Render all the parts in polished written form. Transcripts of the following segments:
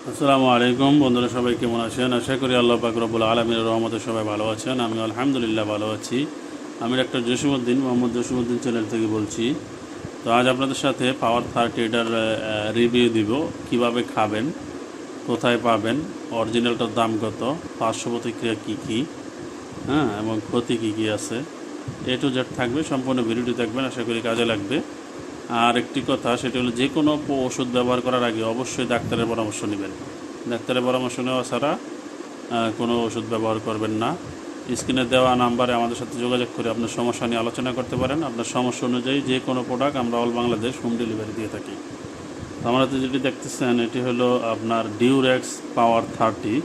আসসালামু আলাইকুম বন্ধুরা, সবাই কেমন আছেন? আশা করি আল্লাহ পাক রব্বুল আলামিনের রহমতে সবাই ভালো আছেন। আমি আলহামদুলিল্লাহ ভালো আছি। আমি ডাক্তার জসিমউদ্দিন, মোহাম্মদ জসিমউদ্দিন চ্যানেল থেকে বলছি। তো আজ আপনাদের সাথে পাওয়ার 30 এটার রিভিউ দিব। কিভাবে খাবেন, কোথায় পাবেন, অরিজিনালটার দাম কত, পার্শ্ব প্রতিক্রিয়া কী কী, হ্যাঁ, এবং ক্ষতি কী কী আছে, এ টু জেড থাকবে। সম্পূর্ণ ভিডিওটি দেখবেন, আশা করি কাজে লাগবে। আর একটি কথা, সেটা হলো যে কোনো ওষুধ ব্যবহার করার আগে অবশ্যই ডাক্তারের পরামর্শ নেবেন। ডাক্তারের পরামর্শ নেওয়া ছাড়া কোনো ওষুধ ব্যবহার করবেন না। স্ক্রিনে দেওয়া নাম্বারে আমাদের সাথে যোগাযোগ করে আপনার সমস্যা নিয়ে আলোচনা করতে পারেন। আপনার সমস্যা অনুযায়ী যে কোনো প্রোডাক্ট আমরা অল বাংলাদেশ হোম ডেলিভারি দিয়ে থাকি। আমরা তো যেটি দেখতেছেন, এটি হলো আপনার ডিউরেক্স পাওয়ার 30,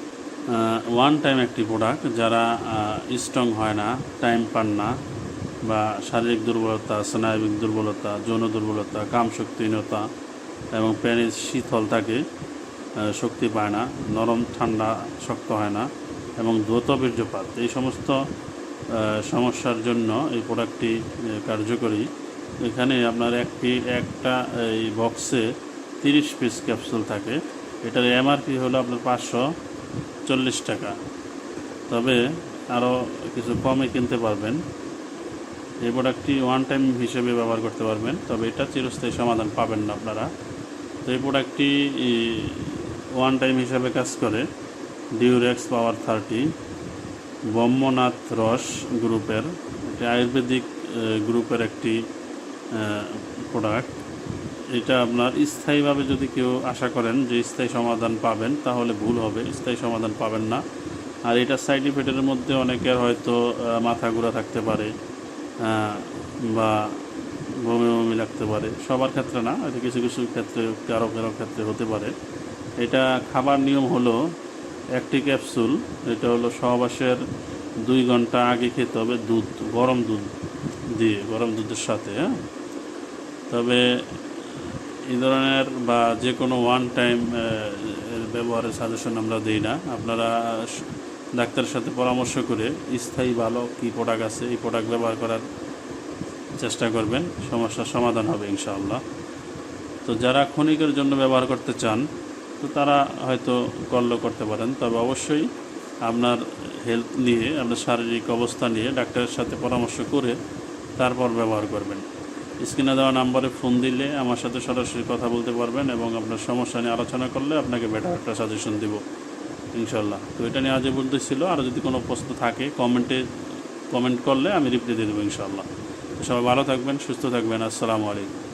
ওয়ান টাইম একটি প্রোডাক্ট। যারা স্ট্রং হয় না, টাইম পান না, বা শারীরিক দুর্বলতা, স্নায়বিক দুর্বলতা, যৌন দুর্বলতা, কামশক্তিহীনতা এবং পেনিস শীতল থাকে, শক্তি পায় না, নরম ঠান্ডা শক্ত হয় না এবং দ্রুত বীর্যপাত, এই সমস্ত সমস্যার জন্য এই প্রোডাক্টটি কার্যকরী। এখানে আপনার একটা এই বক্সে 30 পিস ক্যাপসুল থাকে। এটার এমআরপি হলো আপনার 540 টাকা, তবে আরও কিছু কমে কিনতে পারবেন। এই প্রোডাক্টটি ওয়ান টাইম হিসেবে ব্যবহার করতে পারবেন, তবে এটা চিরস্থায়ী সমাধান পাবেন না আপনারা। তো এই প্রোডাক্টটি ওয়ান টাইম হিসাবে কাজ করে। ডিউরেক্স পাওয়ার 30 ব্রহ্মনাথ রস গ্রুপের, এটি আয়ুর্বেদিক গ্রুপের একটি প্রোডাক্ট। এটা আপনার স্থায়ীভাবে যদি কেউ আশা করেন যে স্থায়ী সমাধান পাবেন, তাহলে ভুল হবে, স্থায়ী সমাধান পাবেন না। আর এটা সাইড ইফেক্টের মধ্যে অনেকের হয়তো মাথা ঘোরা থাকতে পারে, বা বমি বমি লাগতে পারে। সবার ক্ষেত্রে না, হয়তো কিছু কিছু ক্ষেত্রে, কারো কারো ক্ষেত্রে হতে পারে। এটা খাবার নিয়ম হলো, একটি ক্যাপসুল এটা হলো সহবাসের 2 ঘন্টা আগে খেতে হবে, গরম দুধ দিয়ে, গরম দুধের সাথে। তবে এই ধরনের বা যে কোনো ওয়ান টাইম ব্যবহারের সাজেশন আমরা দিই না। আপনারা ডাক্তারের সাথে পরামর্শ করে স্থায়ী ভালো কী প্রোডাক্ট আছে, এই প্রোডাক্ট ব্যবহার করার চেষ্টা করবেন, সমস্যার সমাধান হবে ইনশাআল্লাহ। তো যারা ক্ষণিকের জন্য ব্যবহার করতে চান, তো তারা হয়তো করতে পারেন, তবে অবশ্যই আপনার হেলথ নিয়ে, আপনার শারীরিক অবস্থা নিয়ে ডাক্তারের সাথে পরামর্শ করে তারপর ব্যবহার করবেন। স্ক্রিনে দেওয়া নাম্বারে ফোন দিলে আমার সাথে সরাসরি কথা বলতে পারবেন এবং আপনার সমস্যা নিয়ে আলোচনা করলে আপনাকে বেটার একটা সাজেশন দিব ইনশাল্লাহ। তো এটা নিয়ে আজ পর্যন্ত ছিল। আর যদি কোনো প্রশ্ন থাকে কমেন্ট করলে আমি রিপ্লাই দিয়ে দেবো ইনশাল্লাহ। তো সবাই ভালো থাকবেন, সুস্থ থাকবেন। আসসালামু আলাইকুম।